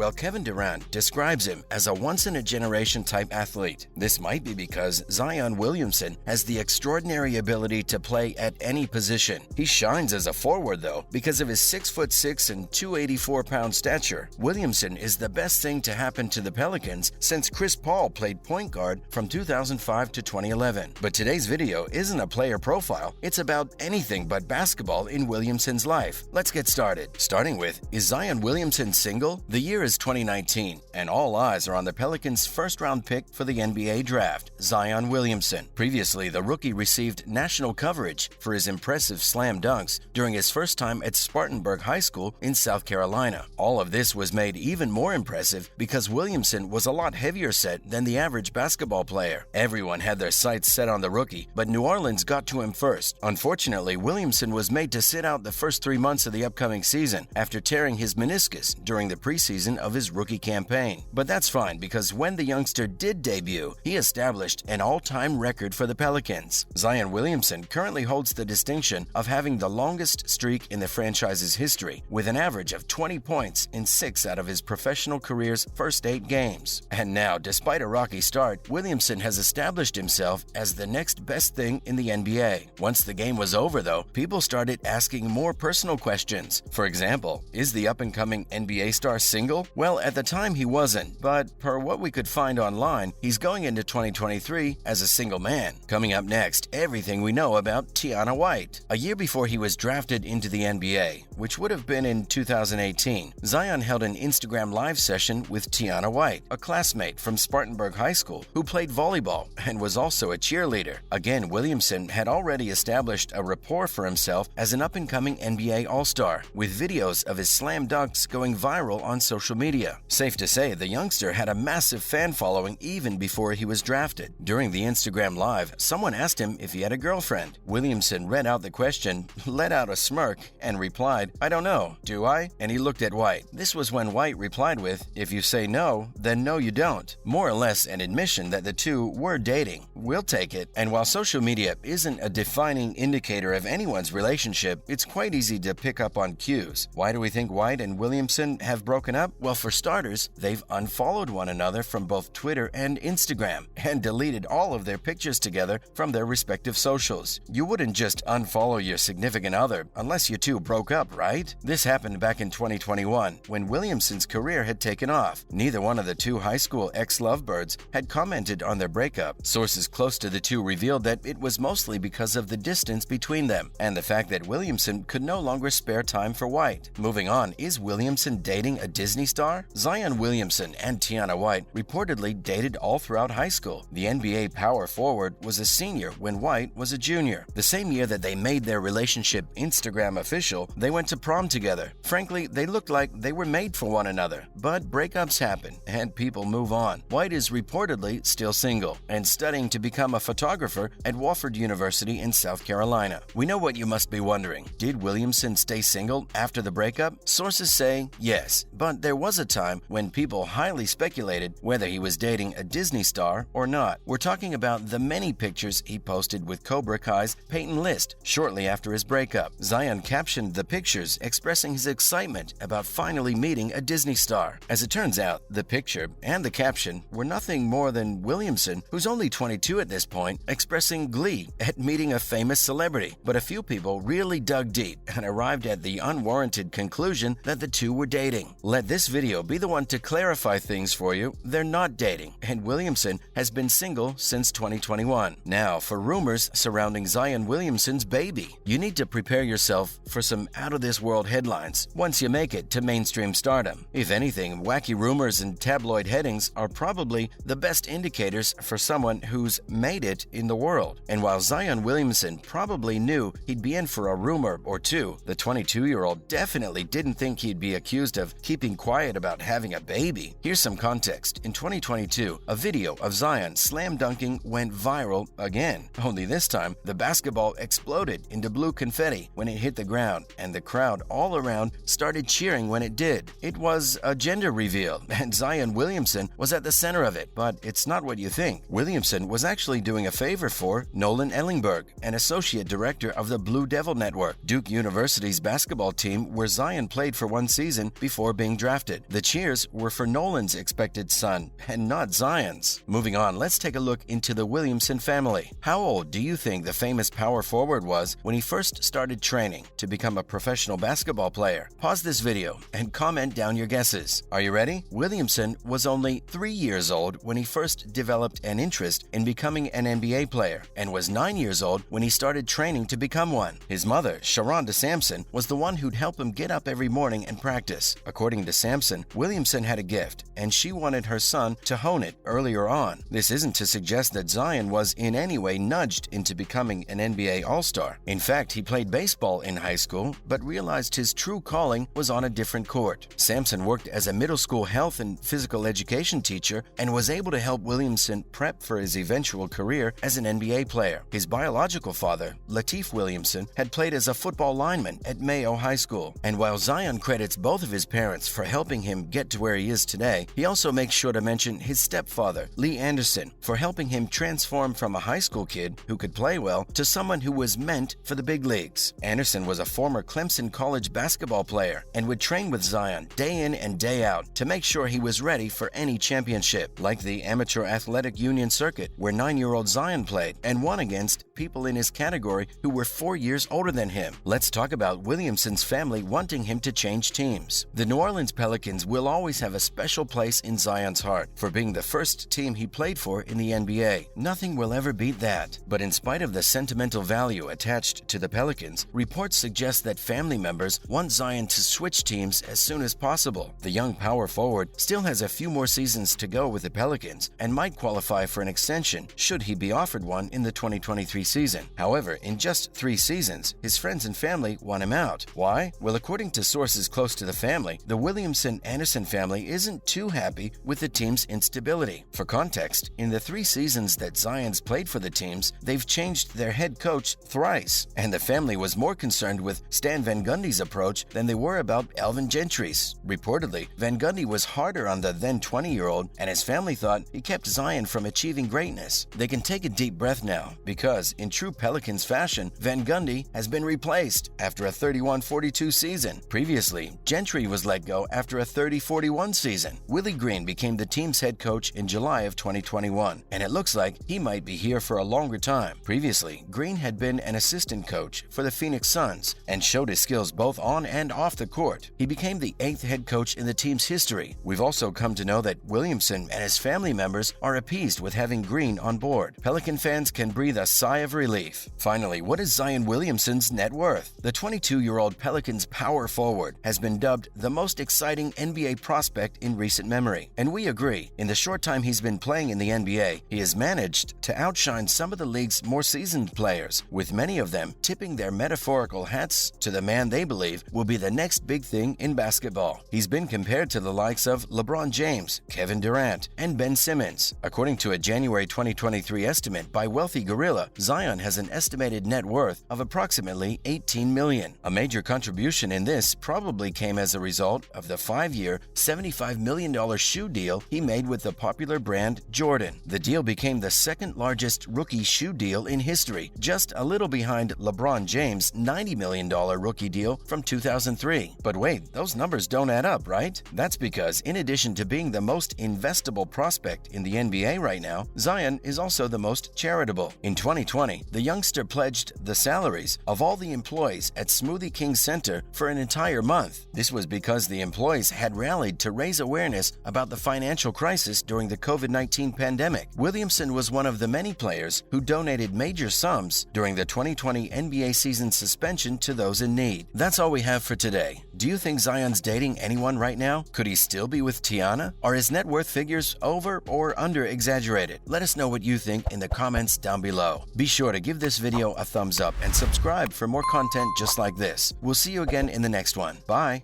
Well, Kevin Durant describes him as a once-in-a-generation type athlete. This might be because Zion Williamson has the extraordinary ability to play at any position. He shines as a forward, though, because of his 6'6" and 284-pound stature. Williamson is the best thing to happen to the Pelicans since Chris Paul played point guard from 2005 to 2011. But today's video isn't a player profile, it's about anything but basketball in Williamson's life. Let's get started. Starting with, is Zion Williamson single? The year is 2019, and all eyes are on the Pelicans' first-round pick for the NBA draft, Zion Williamson. Previously, the rookie received national coverage for his impressive slam dunks during his first time at Spartanburg High School in South Carolina. All of this was made even more impressive because Williamson was a lot heavier set than the average basketball player. Everyone had their sights set on the rookie, but New Orleans got to him first. Unfortunately, Williamson was made to sit out the first 3 months of the upcoming season after tearing his meniscus during the preseason of his rookie campaign. But that's fine because when the youngster did debut, he established an all-time record for the Pelicans. Zion Williamson currently holds the distinction of having the longest streak in the franchise's history, with an average of 20 points in 6 out of his professional career's first 8 games. And now, despite a rocky start, Williamson has established himself as the next best thing in the NBA. Once the game was over, though, people started asking more personal questions. For example, is the up-and-coming NBA star single? Well, at the time he wasn't, but per what we could find online, he's going into 2023 as a single man. Coming up next, everything we know about Tiana White. A year before he was drafted into the NBA, which would have been in 2018, Zion held an Instagram live session with Tiana White, a classmate from Spartanburg High School who played volleyball and was also a cheerleader. Again, Williamson had already established a rapport for himself as an up-and-coming NBA All-Star, with videos of his slam dunks going viral on social media. Safe to say, the youngster had a massive fan following even before he was drafted. During the Instagram Live, someone asked him if he had a girlfriend. Williamson read out the question, let out a smirk, and replied, "I don't know, do I?" And he looked at White. This was when White replied with, "If you say no, then no you don't." More or less an admission that the two were dating. We'll take it. And while social media isn't a defining indicator of anyone's relationship, it's quite easy to pick up on cues. Why do we think White and Williamson have broken up? Well, for starters, they've unfollowed one another from both Twitter and Instagram and deleted all of their pictures together from their respective socials. You wouldn't just unfollow your significant other unless you two broke up, right? This happened back in 2021 when Williamson's career had taken off. Neither one of the two high school ex-lovebirds had commented on their breakup. Sources close to the two revealed that it was mostly because of the distance between them and the fact that Williamson could no longer spare time for White. Moving on, is Williamson dating a Disney star? Zion Williamson and Tiana White reportedly dated all throughout high school. The NBA power forward was a senior when White was a junior. The same year that they made their relationship Instagram official, they went to prom together. Frankly, they looked like they were made for one another. But breakups happen, and people move on. White is reportedly still single and studying to become a photographer at Wofford University in South Carolina. We know what you must be wondering. Did Williamson stay single after the breakup? Sources say yes, but there was a time when people highly speculated whether he was dating a Disney star or not. We're talking about the many pictures he posted with Cobra Kai's Peyton List shortly after his breakup. Zion captioned the pictures, expressing his excitement about finally meeting a Disney star. As it turns out, the picture and the caption were nothing more than Williamson, who's only 22 at this point, expressing glee at meeting a famous celebrity. But a few people really dug deep and arrived at the unwarranted conclusion that the two were dating. Let this video be the one to clarify things for you. They're not dating, and Williamson has been single since 2021. Now, for rumors surrounding Zion Williamson's baby. You need to prepare yourself for some out-of-this-world headlines once you make it to mainstream stardom. If anything, wacky rumors and tabloid headings are probably the best indicators for someone who's made it in the world. And while Zion Williamson probably knew he'd be in for a rumor or two, the 22-year-old definitely didn't think he'd be accused of keeping quiet about having a baby. Here's some context. In 2022, a video of Zion slam dunking went viral again. Only this time, the basketball exploded into blue confetti when it hit the ground, and the crowd all around started cheering when it did. It was a gender reveal, and Zion Williamson was at the center of it, but it's not what you think. Williamson was actually doing a favor for Nolan Ellingberg, an associate director of the Blue Devil Network, Duke University's basketball team where Zion played for one season before being drafted. accepted. The cheers were for Nolan's expected son and not Zion's. Moving on, let's take a look into the Williamson family. How old do you think the famous power forward was when he first started training to become a professional basketball player? Pause this video and comment down your guesses. Are you ready? Williamson was only 3 years old when he first developed an interest in becoming an NBA player and was 9 years old when he started training to become one. His mother, Sharonda Sampson, was the one who'd help him get up every morning and practice. According to Sampson, Williamson had a gift, and she wanted her son to hone it earlier on. This isn't to suggest that Zion was in any way nudged into becoming an NBA All-Star. In fact, he played baseball in high school, but realized his true calling was on a different court. Sampson worked as a middle school health and physical education teacher and was able to help Williamson prep for his eventual career as an NBA player. His biological father, Lateef Williamson, had played as a football lineman at Mayo High School. And while Zion credits both of his parents for helping him get to where he is today, he also makes sure to mention his stepfather, Lee Anderson, for helping him transform from a high school kid who could play well to someone who was meant for the big leagues. Anderson was a former Clemson college basketball player and would train with Zion day in and day out to make sure he was ready for any championship, like the Amateur Athletic Union circuit, where 9-year-old Zion played and won against people in his category who were 4 years older than him. Let's talk about Williamson's family wanting him to change teams. The New Orleans Pelicans will always have a special place in Zion's heart for being the first team he played for in the NBA. Nothing will ever beat that. But in spite of the sentimental value attached to the Pelicans, reports suggest that family members want Zion to switch teams as soon as possible. The young power forward still has a few more seasons to go with the Pelicans and might qualify for an extension should he be offered one in the 2023 season. However, in just 3 seasons, his friends and family want him out. Why? Well, according to sources close to the family, the Williamson-Anderson family isn't too happy with the team's instability. For context, in the 3 seasons that Zion's played for the teams, they've changed their head coach thrice, and the family was more concerned with Stan Van Gundy's approach than they were about Alvin Gentry's. Reportedly, Van Gundy was harder on the then 20-year-old, and his family thought he kept Zion from achieving greatness. They can take a deep breath now, because in true Pelicans fashion, Van Gundy has been replaced after a 31-42 season. Previously, Gentry was let go after a 30-41 season. Willie Green became the team's head coach in July of 2021, and it looks like he might be here for a longer time. Previously, Green had been an assistant coach for the Phoenix Suns and showed his skills both on and off the court. He became the 8th head coach in the team's history. We've also come to know that Williamson and his family members are appeased with having Green on board. Pelican fans can breathe a sigh of relief. Finally, what is Zion Williamson's net worth? The 22-year-old Pelicans power forward has been dubbed the most exciting NBA prospect in recent memory, and we agree. In the short time he's been playing in the NBA, he has managed to outshine some of the league's more seasoned players, with many of them tipping their metaphorical hats to the man they believe will be the next big thing in basketball. He's been compared to the likes of LeBron James, Kevin Durant, and Ben Simmons. According to a January 2023 estimate by Wealthy Gorilla, Zion has an estimated net worth of approximately $18 million. A major contribution in this probably came as a result of the 5-year, $75 million shoe deal he made with the popular brand Jordan. The deal became the second largest rookie shoe deal in history, just a little behind LeBron James' $90 million rookie deal from 2003. But wait, those numbers don't add up, right? That's because in addition to being the most investable prospect in the NBA right now, Zion is also the most charitable. In 2020, the youngster pledged the salaries of all the employees at Smoothie King Center for an entire month. This was because the employees had rallied to raise awareness about the financial crisis during the COVID-19 pandemic. Williamson was one of the many players who donated major sums during the 2020 NBA season suspension to those in need. That's all we have for today. Do you think Zion's dating anyone right now? Could he still be with Tiana? Are his net worth figures over or under exaggerated? Let us know what you think in the comments down below. Be sure to give this video a thumbs up and subscribe for more content just like this. We'll see you again in the next one. Bye.